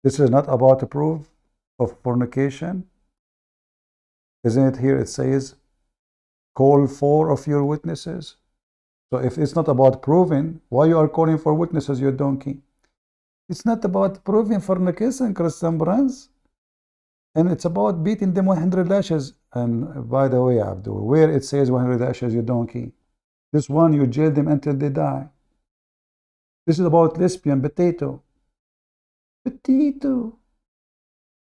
This is not about a proof of fornication. Isn't it here? It says, call 4 of your witnesses. So if it's not about proving, why you are calling for witnesses, you donkey? It's not about proving fornication, Christian friends. And it's about beating them 100 lashes. And by the way, Abdul, where it says 100 lashes, you donkey? This one, you jail them until they die. This is about lesbian potato. Potato.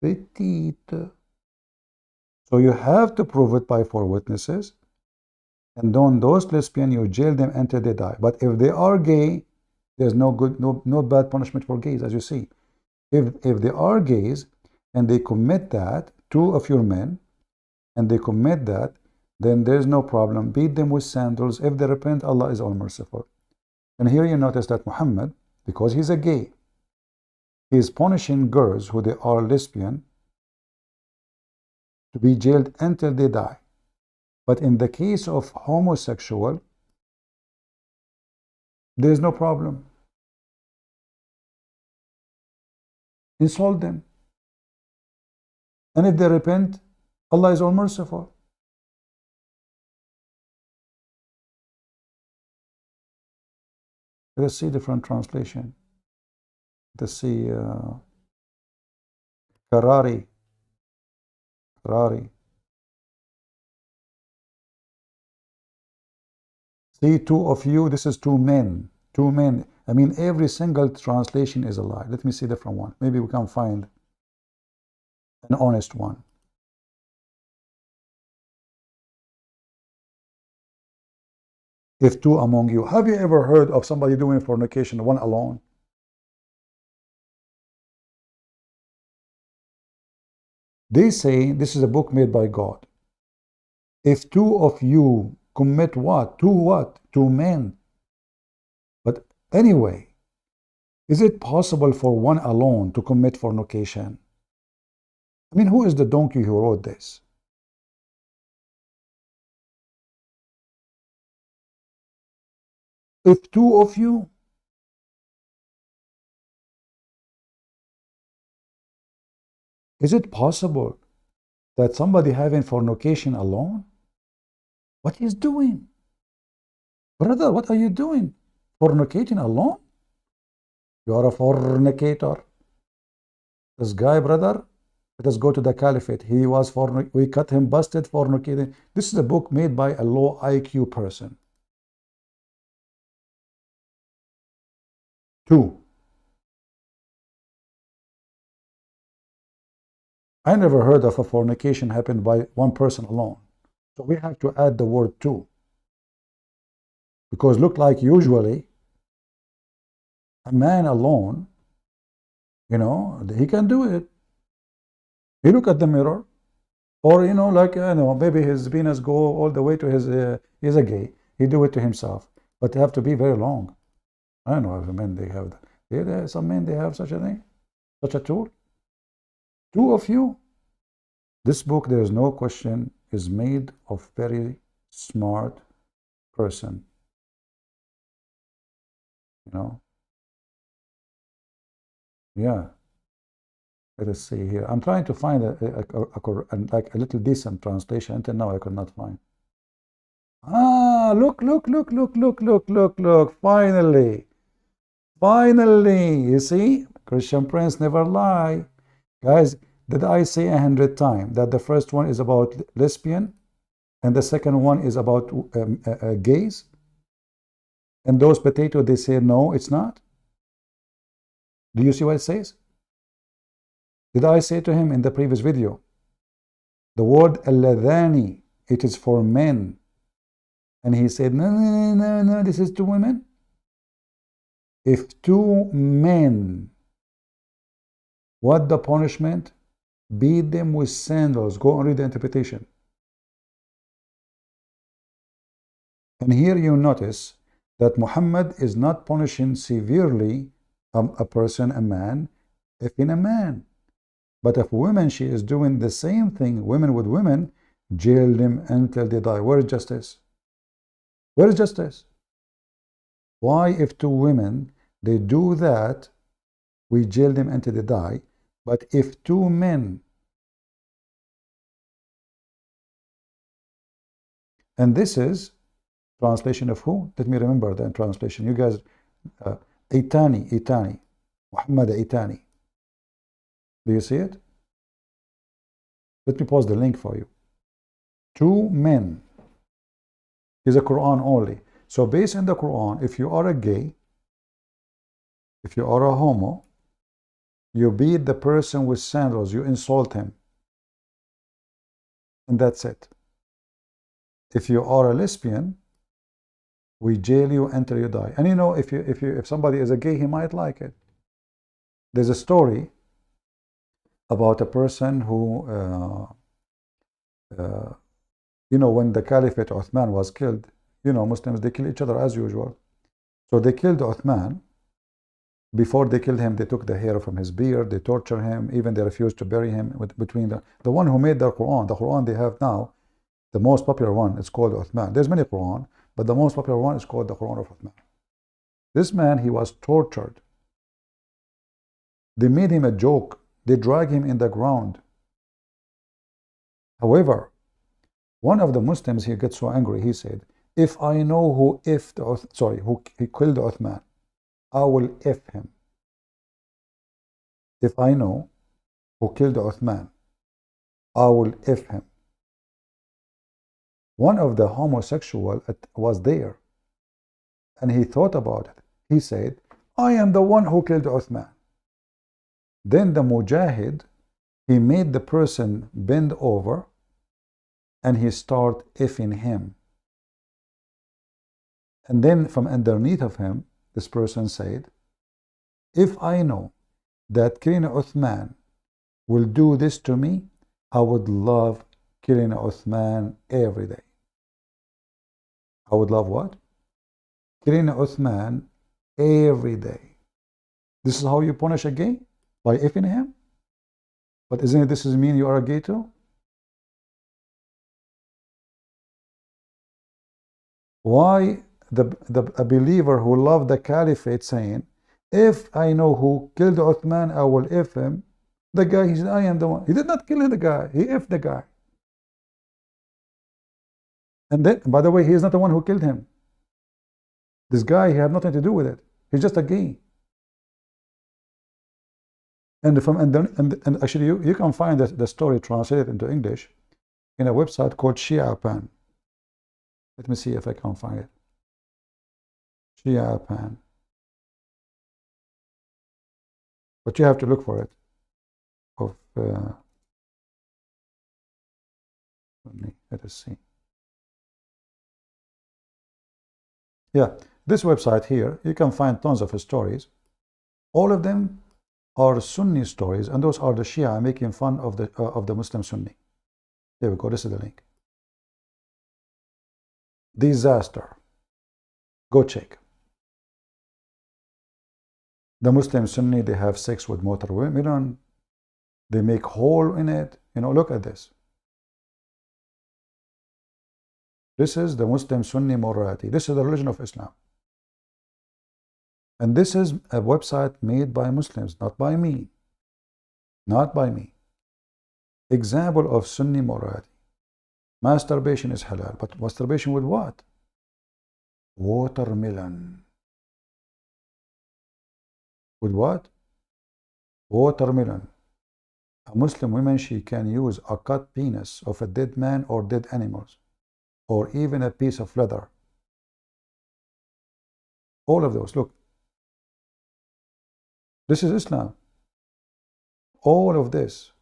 Potato. So you have to prove it by 4 witnesses. And on those lesbian, you jail them until they die. But if they are gay, there's no bad punishment for gays, as you see. If they are gays and they commit that, 2 of your men, and they commit that, then there's no problem. Beat them with sandals. If they repent, Allah is all merciful. And here you notice that Muhammad, because he's a gay, he is punishing girls who they are lesbian to be jailed until they die. But in the case of homosexual, there's no problem. Insult them. And if they repent, Allah is all merciful. Let's see different translation. Let's see Karari. See, 2 of you, this is 2 men. 2 men. I mean, every single translation is a lie. Let me see the different one. Maybe we can find an honest one. If 2 among you. Have you ever heard of somebody doing fornication, one alone? They say this is a book made by God. If 2 of you commit what? 2 men. But anyway, is it possible for one alone to commit fornication? I mean, who is the donkey who wrote this? If 2 of you, is it possible that somebody having fornication alone? What he's doing? Brother, what are you doing? Fornicating alone? You are a fornicator. This guy, brother, let us go to the caliphate. He was we cut him busted fornicating. This is a book made by a low IQ person. 2. I never heard of a fornication happened by one person alone. So we have to add the word 2. Because look like usually a man alone, you know, he can do it. He look at the mirror, or you know, like maybe his penis go all the way to his. He's a gay. He do it to himself, but they have to be very long. I don't know if men they have that. Some men they have such a thing, such a tool. 2 of you. This book, there is no question, is made of very smart person. You know. Yeah. Let us see here. I'm trying to find like a little decent translation. Until now, I could not find. Ah, look. Finally. You see? Christian Prince never lie. Guys, did I say 100 times that the first one is about lesbian and the second one is about gays? And those potatoes, they say, no, it's not. Do you see what it says? Did I say to him in the previous video, the word alladhani, it is for men. And he said, no, this is 2 women. If 2 men, what the punishment? Beat them with sandals. Go and read the interpretation. And here you notice that Muhammad is not punishing severely a person, a man, if in a man. But if women, she is doing the same thing, women with women, jail them until they die. Where is justice? Where is justice? Why, if 2 women, they do that, we jail them until they die, But if two men, and this is translation of who? Let me remember the translation. You guys, Itani, Muhammad Itani. Do you see it? Let me post the link for you. Two men is a Quran only. So based on the Quran, if you are a gay, if you are a homo, you beat the person with sandals, you insult him, and that's it. If you are a lesbian, we jail you until you die. And you know, if somebody is a gay, he might like it. There's a story about a person who, you know, when the Caliphate Uthman was killed, you know, Muslims, they kill each other as usual. So they killed Uthman. Before they killed him, they took the hair from his beard, they tortured him, even they refused to bury him between the one who made the Quran they have now, the most popular one, it's called Uthman. There's many Quran, but the most popular one is called the Quran of Uthman. This man, he was tortured. They made him a joke. They dragged him in the ground. However, one of the Muslims, he gets so angry, he said, if I know who he killed Uthman, I will F him. If I know who killed Uthman, I will F him. One of the homosexual was there, and he thought about it. He said, I am the one who killed Uthman. Then the mujahid, he made the person bend over, and he started F'ing him. And then from underneath of him, this person said, if I know that killing Uthman will do this to me, I would love killing Uthman every day. I would love what? Killing Uthman every day. This is how you punish a gay? By F'ing him? But isn't it this mean you are a gay too? Why a believer who loved the caliphate saying, if I know who killed Uthman, I will F him. The guy, he said, I am the one. He did not kill the guy. He F'd the guy. And then, by the way, he is not the one who killed him. This guy, he had nothing to do with it. He's just a gay. And actually, you can find the story translated into English in a website called SHIA Pen. Let me see if I can find it. SHIA Pen. But you have to look for it. Let us see. Yeah, this website here, you can find tons of stories. All of them are Sunni stories, and those are the Shia making fun of the Muslim Sunni. Here we go. This is the link. Disaster. Go check. The Muslim Sunni, they have sex with mortal women. They make hole in it. You know, look at this. This is the Muslim Sunni morality. This is the religion of Islam. And this is a website made by Muslims, not by me. Not by me. Example of Sunni morality. Masturbation is halal, but masturbation with what? Watermelon. With what? Watermelon. A Muslim woman, she can use a cut penis of a dead man or dead animals, or even a piece of leather. All of those, look. This is Islam. All of this.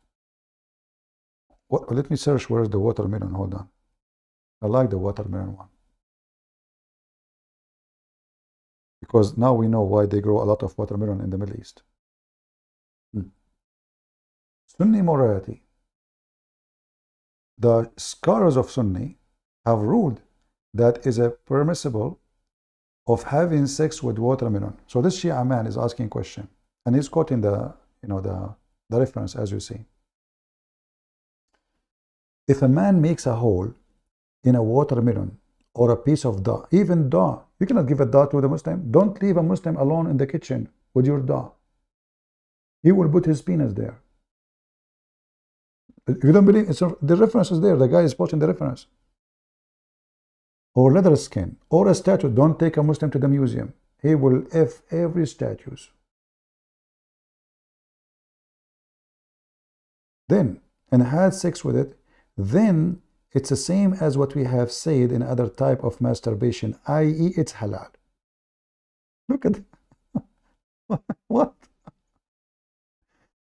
Let me search where is the watermelon. Hold on. I like the watermelon one. Because now we know why they grow a lot of watermelon in the Middle East. Sunni morality. The scholars of Sunni have ruled that is a permissible of having sex with watermelon. So this Shia man is asking a question, and he's quoting the reference as you see. If a man makes a hole in a watermelon or a piece of dough, even dough, you cannot give a dough to the Muslim. Don't leave a Muslim alone in the kitchen with your dough. He will put his penis there. If you don't believe, the reference is there. The guy is posting the reference. Or leather skin, or a statue. Don't take a Muslim to the museum. He will F every statue. Then, and had sex with it, then it's the same as what we have said in other type of masturbation, i.e. it's halal. Look at what?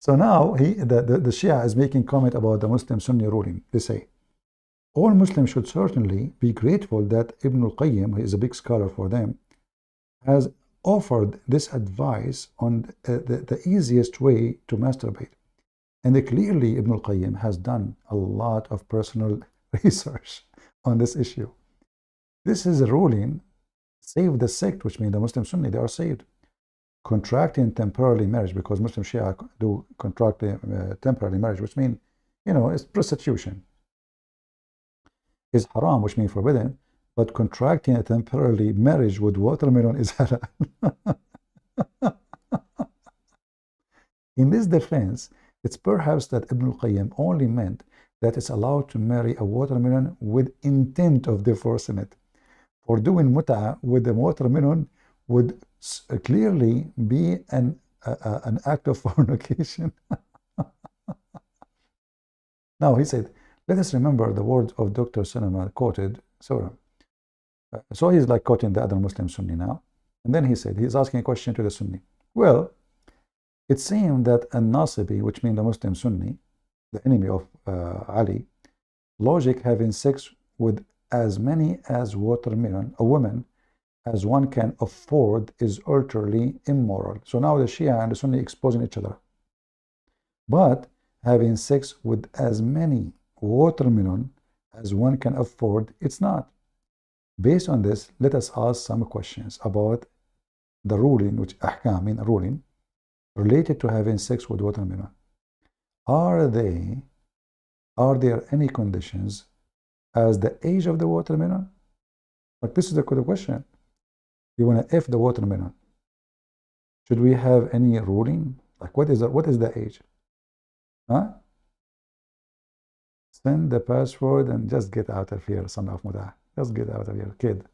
So now the Shia is making comment about the Muslim Sunni ruling. They say, all Muslims should certainly be grateful that Ibn al-Qayyim, who is a big scholar for them, has offered this advice on the easiest way to masturbate. And clearly Ibn al-Qayyim has done a lot of personal research on this issue. This is a ruling, save the sect, which means the Muslim Sunni, they are saved. Contracting temporarily marriage, because Muslim Shia do contract temporary marriage, which means, you know, it's prostitution, is haram, which means forbidden, but contracting a temporary marriage with watermelon is halal. In this defense, it's perhaps that Ibn al-Qayyim only meant that it's allowed to marry a watermelon with intent of divorcing it. For doing mut'ah with the watermelon would clearly be an act of fornication. Now, he said, let us remember the words of Dr. Cinema quoted Surah. So he's like quoting the other Muslim Sunni now. And then he said, he's asking a question to the Sunni. Well, it seemed that a Nasibi, which means the Muslim Sunni, the enemy of Ali, logic having sex with as many as watermelon, a woman, as one can afford is utterly immoral. So now the Shia and the Sunni exposing each other. But having sex with as many watermelon as one can afford, it's not. Based on this, let us ask some questions about the ruling, which ahkam mean ruling, related to having sex with watermelon. Are there any conditions as the age of the watermelon? Like, this is the question. You want to F the watermelon. Should we have any ruling? Like, what is the age? Huh? Send the password and just get out of here, son of Mudah. Just get out of here, kid.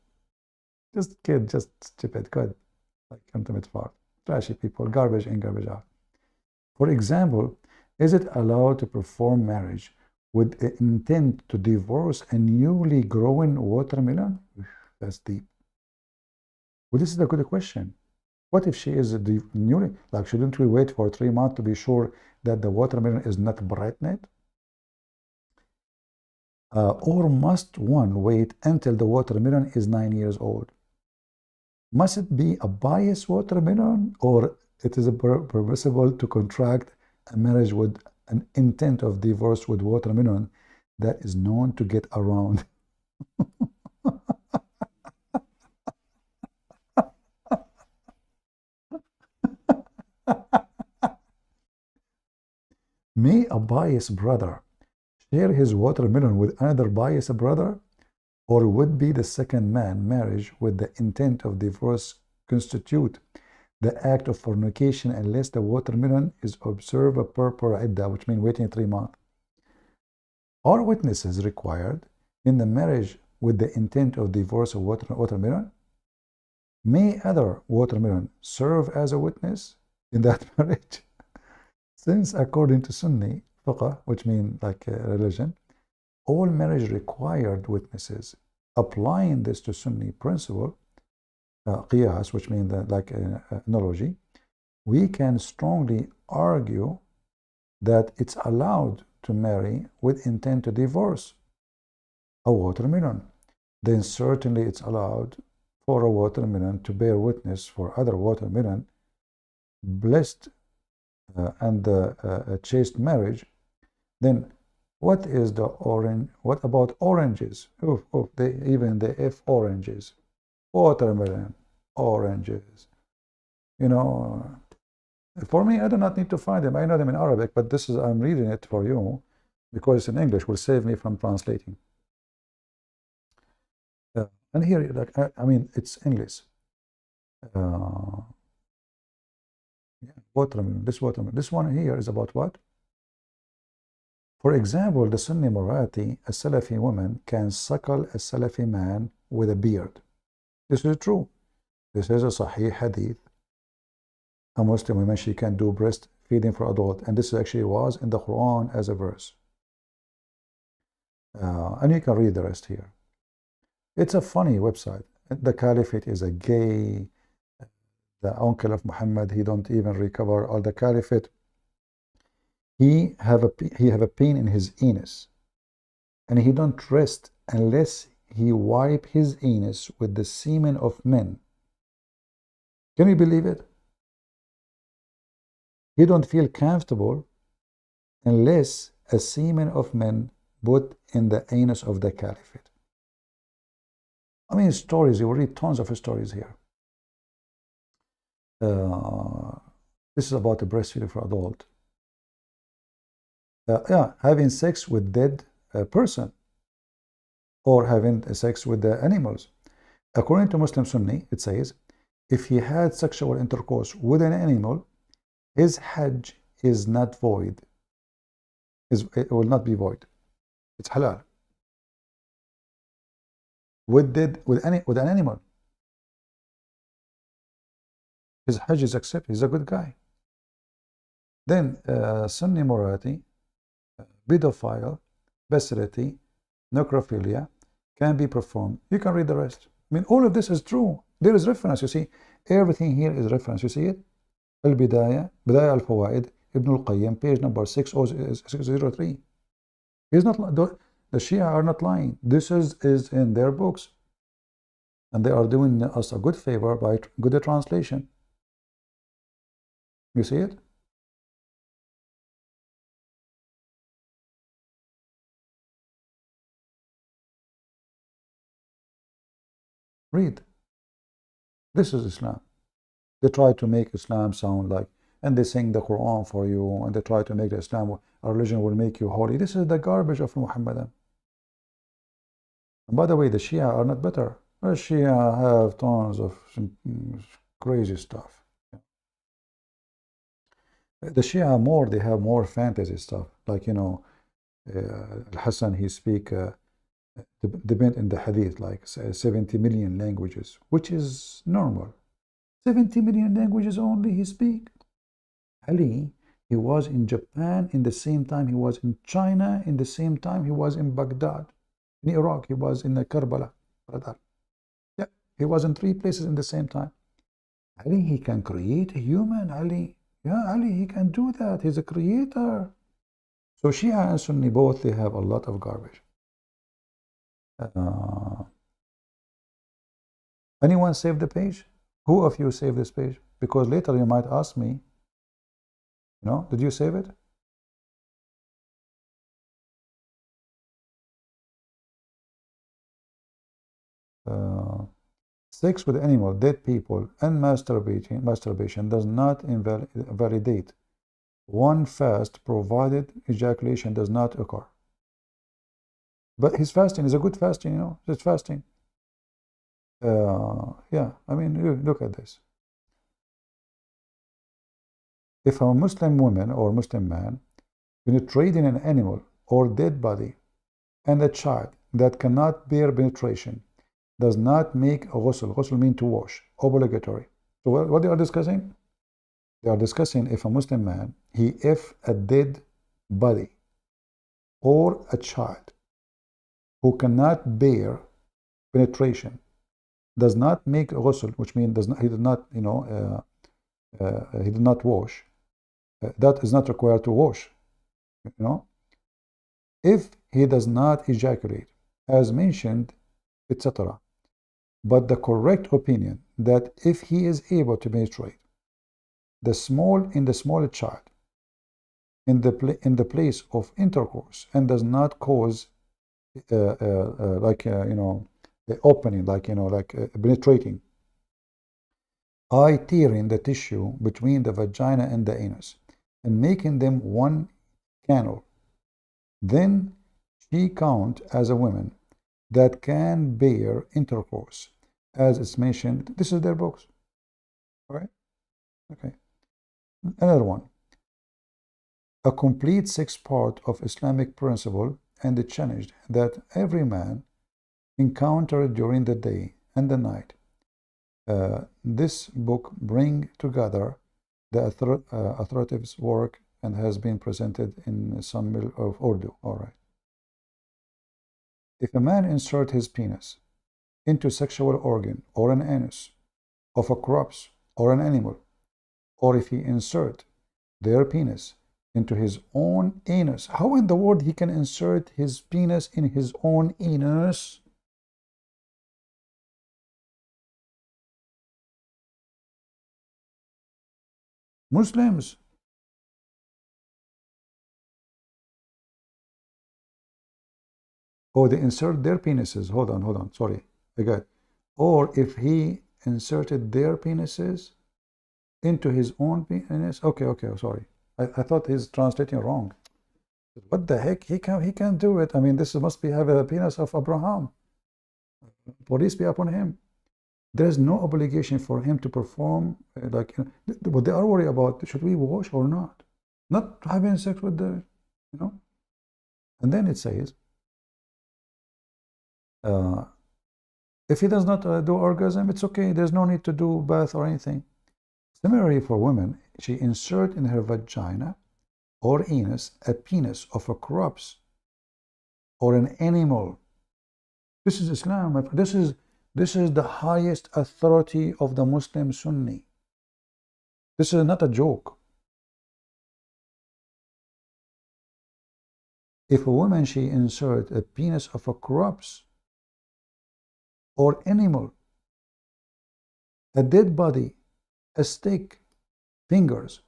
Just stupid, good. Like ultimate part. Trashy people, garbage in, garbage out. For example, is it allowed to perform marriage with the intent to divorce a newly growing watermelon? That's deep. Well, this is a good question. What if she is newly, like, shouldn't we wait for 3 months to be sure that the watermelon is not pregnant? Or must one wait until the watermelon is 9 years old? Must it be a biased watermelon, or it is permissible to contract a marriage with an intent of divorce with watermelon that is known to get around? May a biased brother share his watermelon with another biased brother? Or would be the second man marriage with the intent of divorce constitute the act of fornication unless the watermelon is observed a purpur iddah, which means waiting 3 months? Are witnesses required in the marriage with the intent of divorce of watermelon? May other watermelon serve as a witness in that marriage? Since according to Sunni fiqh, which means like religion, all marriage required witnesses. Applying this to Sunni principle, qiyas, which means like analogy, we can strongly argue that it's allowed to marry with intent to divorce a watermelon. Then certainly it's allowed for a watermelon to bear witness for other watermelon, blessed and a chaste marriage. Then what is the orange? What about oranges? They F oranges, watermelon, oranges. You know, for me, I do not need to find them. I know them in Arabic, but this is, I'm reading it for you because it's in English. Will save me from translating. And here, like, I mean, it's English. Watermelon. This watermelon. This one here is about what? For example, the Sunni Marathi, a Salafi woman can suckle a Salafi man with a beard. This is true. This is a Sahih Hadith. A Muslim woman, she can do breastfeeding for adult, and this actually was in the Quran as a verse. And you can read the rest here. It's a funny website. The Caliphate is a gay. The uncle of Muhammad, he don't even recover all the Caliphate. He have a pain in his anus, and he don't rest unless he wipe his anus with the semen of men. Can you believe it? He don't feel comfortable unless a semen of men put in the anus of the Caliphate. I mean, stories, you will read tons of stories here. This is about the breastfeeding for adult. Yeah, having sex with dead person, or having sex with the animals. According to Muslim Sunni, it says, if he had sexual intercourse with an animal, his Hajj is not void. It will not be void. It's halal. With an animal, his Hajj is accepted. He's a good guy. Then Sunni Marathi, pedophile, bestiality, necrophilia can be performed. You can read the rest. I mean, all of this is true. There is reference. You see, everything here is reference. You see it? Al-Bidayah, Bidayah al-Fawaid, Ibn al-Qayyim, page number 603. He's not. The Shia are not lying. This is in their books, and they are doing us a good favor by good translation. You see it? Read. This is Islam. They try to make Islam sound like, and they sing the Quran for you, and they try to make the Islam, a religion will make you holy. This is the garbage of Muhammadan. And by the way, the Shia are not better. The Shia have tons of crazy stuff. The Shia more, they have more fantasy stuff. Like, you know, Al-Hassan, he speak depend in the hadith like 70 million languages, which is normal. 70 million languages only he speak. Ali, he was in Japan in the same time he was in China, in the same time he was in Baghdad. In Iraq, he was in Karbala. Yeah, he was in 3 places in the same time. Ali, he can create a human. Ali, yeah, Ali, he can do that. He's a creator. So Shia and Sunni both, they have a lot of garbage. Anyone save the page? Who of you saved this page? Because later you might ask me, you know, did you save it? Sex with animal, dead people, and masturbation does not invalidate one fast, provided ejaculation does not occur. But his fasting is a good fasting, you know, it's fasting. Yeah, I mean, look at this. If a Muslim woman or Muslim man penetrating an animal or dead body and a child that cannot bear penetration does not make a ghusl. Ghusl means to wash, obligatory. So what they are discussing? They are discussing if a Muslim man, if a dead body or a child who cannot bear penetration does not make a ghusl, which means he did not, you know, he did not wash. That is not required to wash, you know. If he does not ejaculate, as mentioned, etc. But the correct opinion that if he is able to penetrate the small child in the place of intercourse and does not cause you know, the opening, like, you know, like penetrating, tearing the tissue between the vagina and the anus and making them one canal, then she count as a woman that can bear intercourse, as it's mentioned. This is their books. All right? Okay. Another one. a complete sixth part of Islamic principle, and it challenged that every man encountered during the day and the night. This book brings together the authoritative work and has been presented in some of Urdu. All right. If a man insert his penis into sexual organ or an anus of a corpse or an animal, or if he insert their penis into his own anus, how in the world he can insert his penis in his own anus? Muslims. Oh, they insert their penises. Hold on. Sorry. I got it. Or if he inserted their penises into his own penis. Okay, sorry. I thought he's translating wrong. What the heck? He can't do it. I mean, this must be have a penis of Abraham. Peace be upon him. There's no obligation for him to perform like what they are worried about. Should we wash or not? Not having sex with the, you know. And then it says, if he does not do orgasm, it's okay. There's no need to do bath or anything. Similarly, for women, she insert in her vagina or anus a penis of a corpse or an animal. This is Islam. This is the highest authority of the Muslim Sunni. This is not a joke. If a woman, she insert a penis of a corpse or animal, a dead body, a stick, fingers,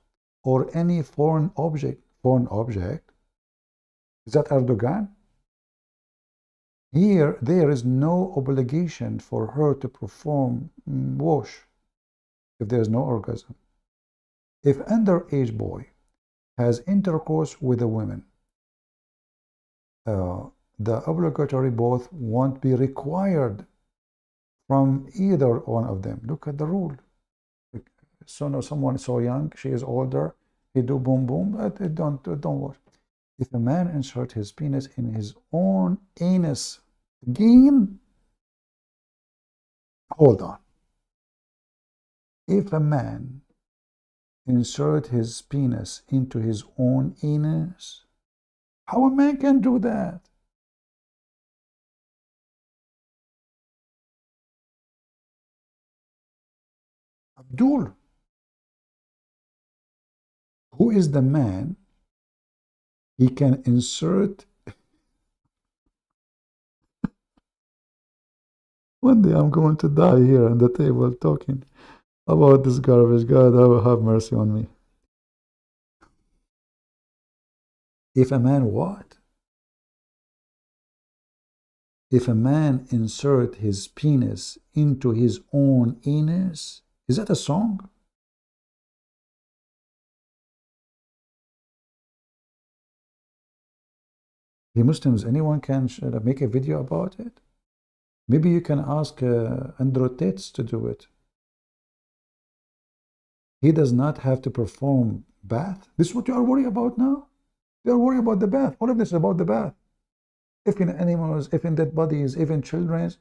or any foreign object, is that Erdogan? Here, there is no obligation for her to perform wash if there is no orgasm. If underage boy has intercourse with a woman, the obligatory bath won't be required from either one of them. Look at the rule. So someone so young, she is older, he do boom boom, but don't wash. If a man insert his penis in his own anus, again, hold on. If a man insert his penis into his own anus, how a man can do that? Abdul, who is the man? He can insert. One day I'm going to die here on the table talking about this garbage. God, have mercy on me. If a man what? If a man insert his penis into his own anus, is that a song? Hey Muslims, anyone can make a video about it? Maybe you can ask Andrew Tate to do it. He does not have to perform bath. This is what you are worried about now? You are worried about the bath. All of this is about the bath. If in animals, if in dead bodies, if in children.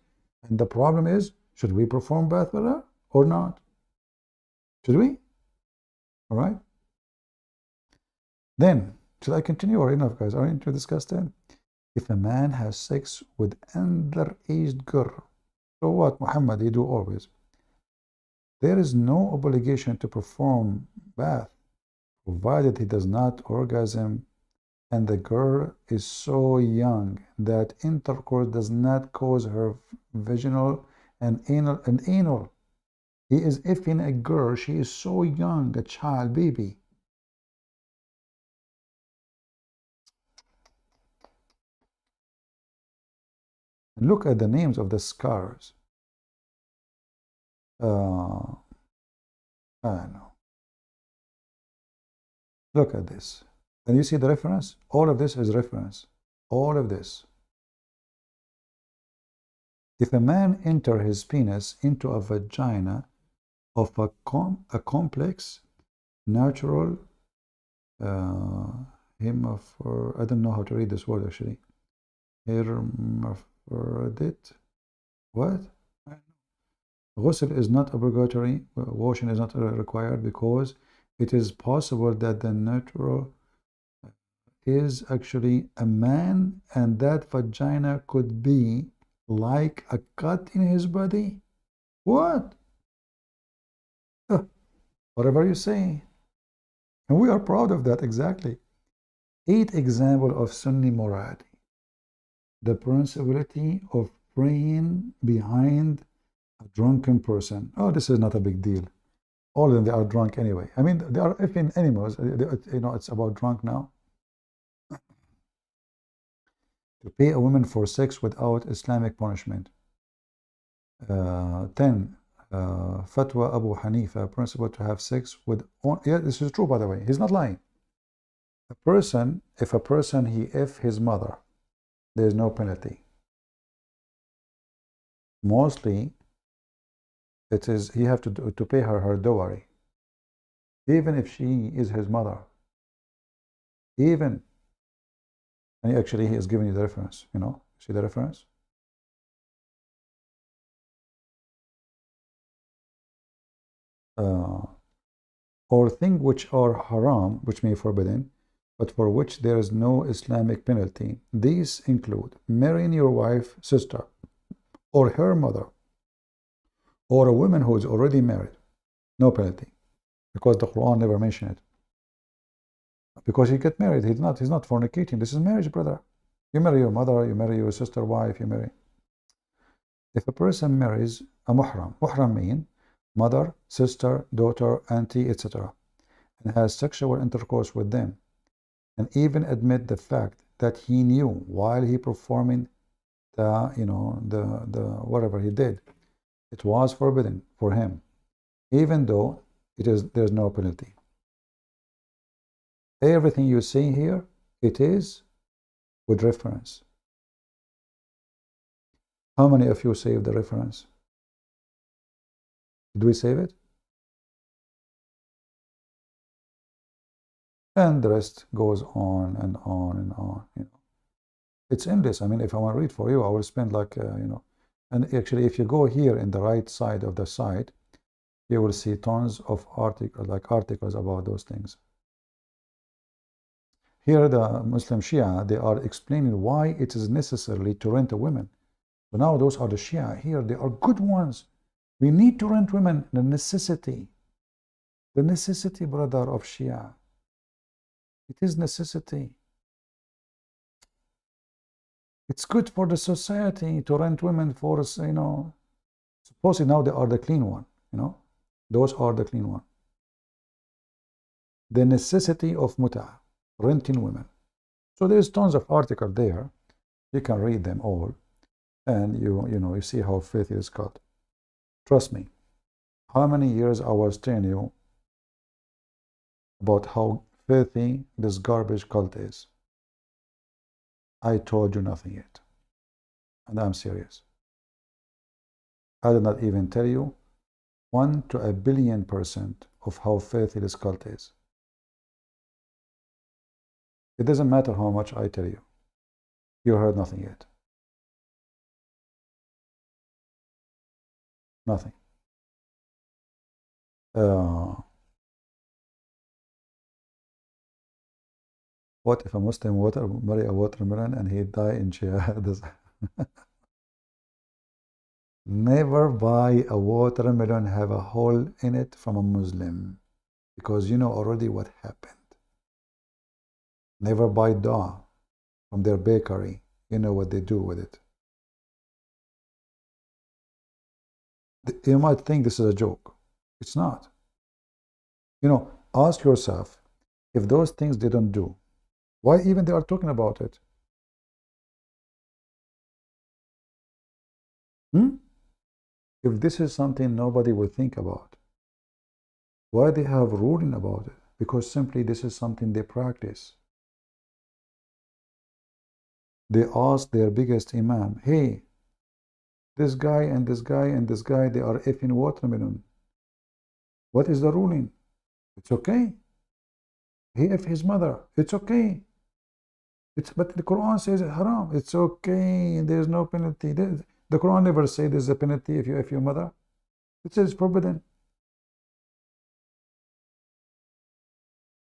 And the problem is, should we perform bath with her or not? Should we? All right. Then, should I continue or enough, guys? Are you to discuss that? If a man has sex with underage girl, so what? Muhammad, he do always. There is no obligation to perform bath, provided he does not orgasm and the girl is so young that intercourse does not cause her vaginal and anal. He is effing a girl, she is so young, a child, baby. Look at the names of the scars. I don't know. Look at this. And you see the reference? All of this is reference. All of this. If a man enter his penis into a vagina of a complex, natural, I don't know how to read this word actually. Hermaphrodite. What? Ghusl is not obligatory. Washing is not required because it is possible that the natural is actually a man and that vagina could be like a cut in his body. What? Whatever you say. And we are proud of that, exactly. 8 example of Sunni morality. The principality of praying behind a drunken person. Oh, this is not a big deal. All of them, they are drunk anyway. I mean, they are effing animals. You know, it's about drunk now. To pay a woman for sex without Islamic punishment. 10. Fatwa Abu Hanifa, principle to have sex with... Yeah, this is true, by the way. He's not lying. If a person, he F his mother, there is no penalty. Mostly, it is he have to pay her dowry, even if she is his mother. Even, and actually he is giving you the reference. You know, see the reference. Or things which are haram, which may be forbidden, but for which there is no Islamic penalty. These include marrying your wife's sister, or her mother, or a woman who is already married. No penalty, because the Quran never mentioned it. Because he get married, he's not fornicating. This is marriage, brother. You marry your mother, you marry your sister, wife, you marry. If a person marries a muhram means mother, sister, daughter, auntie, etc., and has sexual intercourse with them, and even admit the fact that he knew while he performing the whatever he did, it was forbidden for him, even though there's no penalty. Everything you see here, it is with reference. How many of you saved the reference? Did we save it? And the rest goes on and on and on. You know, it's endless. I mean, if I want to read for you, I will spend like And actually, if you go here in the right side of the site, you will see tons of articles about those things. Here, the Muslim Shia, they are explaining why it is necessary to rent a woman. But now those are the Shia. Here, they are good ones. We need to rent women. The necessity, brother, of Shia. It is necessity. It's good for the society to rent women for, supposedly now they are the clean one, those are the clean one. The necessity of muta, renting women. So there's tons of articles there. You can read them all, and you see how faith is cut. Trust me. How many years I was telling you about how filthy this garbage cult is? I told you nothing yet, and I'm serious. I did not even tell you 1 to 1 billion% of how filthy this cult is. It doesn't matter how much I tell you. You heard nothing yet. Nothing. What if a Muslim marry a watermelon and he die in jihad? Never buy a watermelon have a hole in it from a Muslim, because you know already what happened. Never buy dough from their bakery. You know what they do with it. You might think this is a joke. It's not. Ask yourself, if those things they don't do, why even they are talking about it? If this is something nobody will think about, why they have ruling about it? Because simply this is something they practice. They ask their biggest imam, hey, this guy and this guy and this guy, they are effing watermelon. What is the ruling? It's okay. He F his mother. It's okay. But the Quran says it's haram. It's okay. There's no penalty. The Quran never says there's a penalty if your mother. It says it's forbidden.